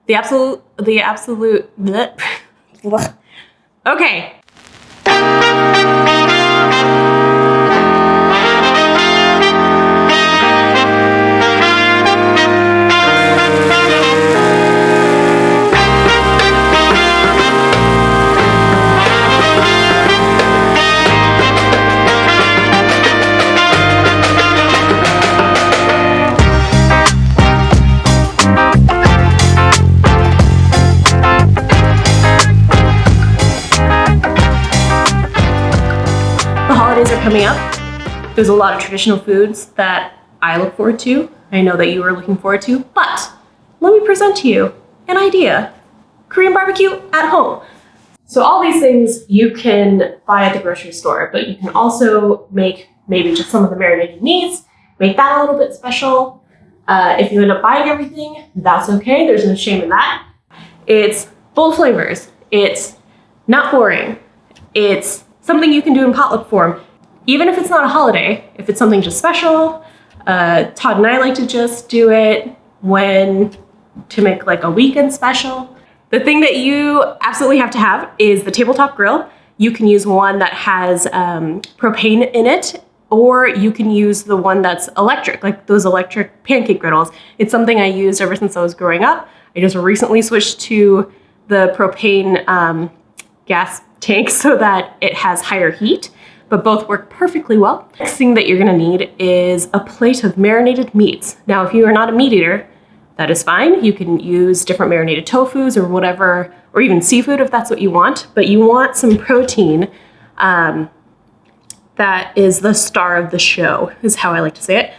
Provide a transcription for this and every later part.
The absolute, bleh. Okay. Are coming up. There's a lot of traditional foods that I look forward to. I know that you are looking forward to, but let me present to you an idea. Korean barbecue at home. So all these things you can buy at the grocery store, but you can also make maybe just some of the marinated meats, make that a little bit special. If you end up buying everything, that's okay. There's no shame in that. It's bold flavors. It's not boring. It's something you can do in potluck form. Even if it's not a holiday, if it's something just special, Todd and I like to just do it to make like a weekend special. The thing that you absolutely have to have is the tabletop grill. You can use one that has propane in it, or you can use the one that's electric, like those electric pancake griddles. It's something I used ever since I was growing up. I just recently switched to the propane gas tank so that it has higher heat, but both work perfectly well. Next thing that you're gonna need is a plate of marinated meats. Now, if you are not a meat eater, that is fine. You can use different marinated tofus or whatever, or even seafood if that's what you want, but you want some protein that is the star of the show, is how I like to say it.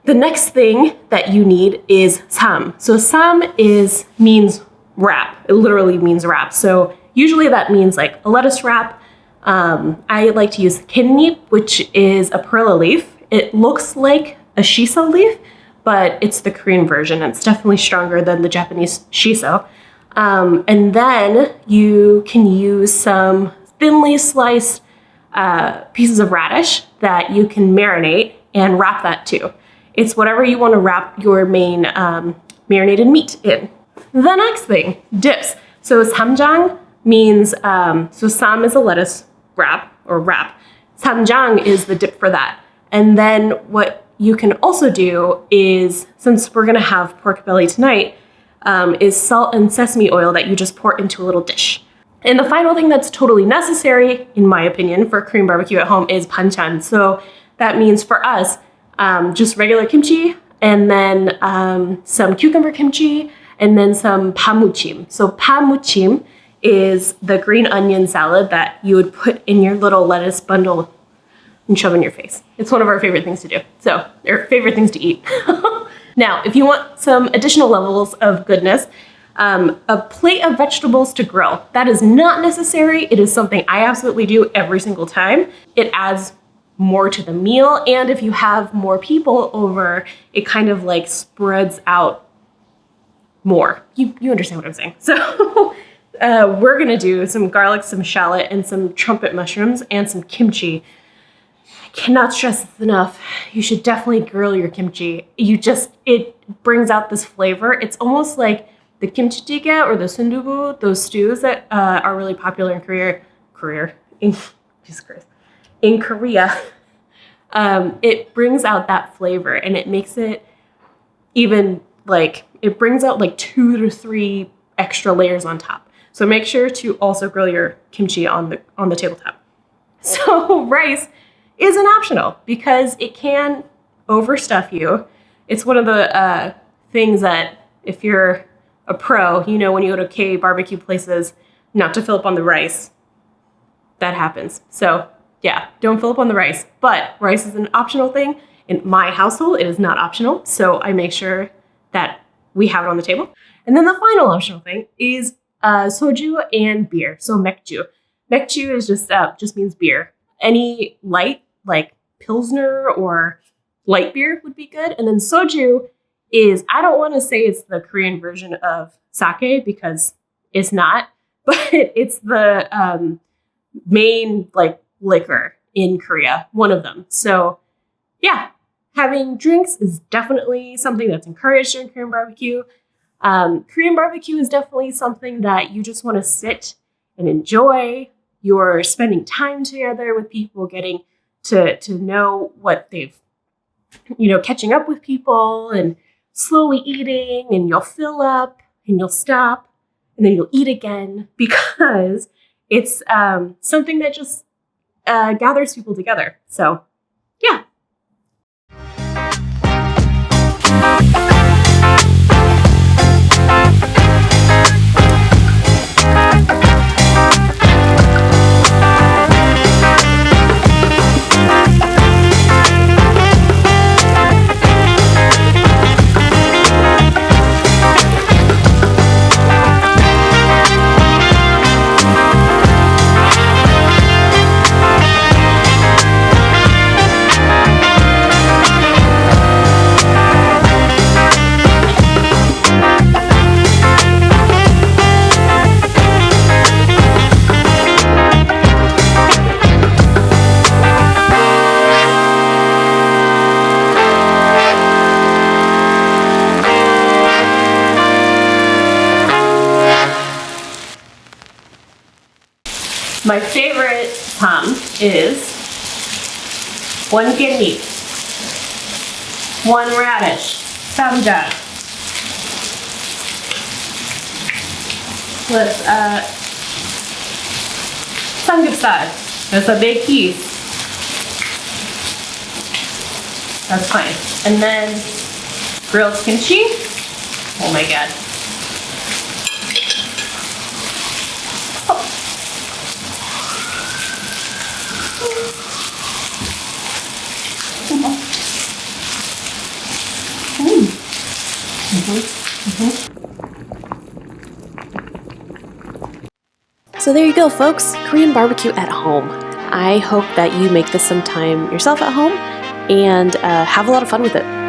The next thing that you need is ssam. So ssam means wrap. It literally means wrap. So usually that means like a lettuce wrap. I like to use kidney, which is a perilla leaf. It looks like a shiso leaf, but it's the Korean version. It's definitely stronger than the Japanese shiso. And then you can use some thinly sliced pieces of radish that you can marinate and wrap that too. It's whatever you want to wrap your main marinated meat in. The next thing, dips. So Ssamjang means, so sam is a lettuce wrap. Ssamjang is the dip for that. And then what you can also do is, since we're gonna have pork belly tonight, is salt and sesame oil that you just pour into a little dish. And the final thing that's totally necessary, in my opinion, for Korean barbecue at home is Banchan. So that means for us, just regular kimchi, and then some cucumber kimchi, and then some pamuchim. So pamuchim is the green onion salad that you would put in your little lettuce bundle and shove in your face. It's one of our favorite things to do. So, or favorite things to eat. Now, if you want some additional levels of goodness, a plate of vegetables to grill. That is not necessary. It is something I absolutely do every single time. It adds more to the meal. And if you have more people over, it kind of like spreads out more. You understand what I'm saying. So we're gonna do some garlic, some shallot, and some trumpet mushrooms, and some kimchi. I cannot stress this enough. You should definitely grill your kimchi. It brings out this flavor. It's almost like the kimchi jjigae or the Soondubu, those stews that are really popular in Korea. It brings out that flavor, and it makes it even like, it brings out like 2 to 3 extra layers on top. So make sure to also grill your kimchi on the tabletop. So rice is an optional because it can overstuff you. It's one of the things that if you're a pro, you know, when you go to KBBQ places, not to fill up on the rice. That happens. So yeah, don't fill up on the rice. But rice is an optional thing. In my household, it is not optional. So I make sure that we have it on the table. And then the final optional thing is soju and beer. So Maekju. Maekju is just means beer. Any light, like Pilsner or light beer would be good. And then soju is, I don't want to say it's the Korean version of sake because it's not, but it's the main like liquor in Korea, one of them. So yeah, having drinks is definitely something that's encouraged in Korean barbecue. Korean barbecue is definitely something that you just want to sit and enjoy. You're spending time together with people, getting to know what they've, catching up with people and slowly eating, and you'll fill up and you'll stop and then you'll eat again because it's something that just gathers people together. So, yeah. My favorite ssam is 1 kidney, 1 radish, Ssamjang, with samgyeopsal. That's a big piece. That's fine. And then grilled kimchi. Oh my god. So there you go, folks. Korean barbecue at home. I hope that you make this sometime yourself at home and have a lot of fun with it.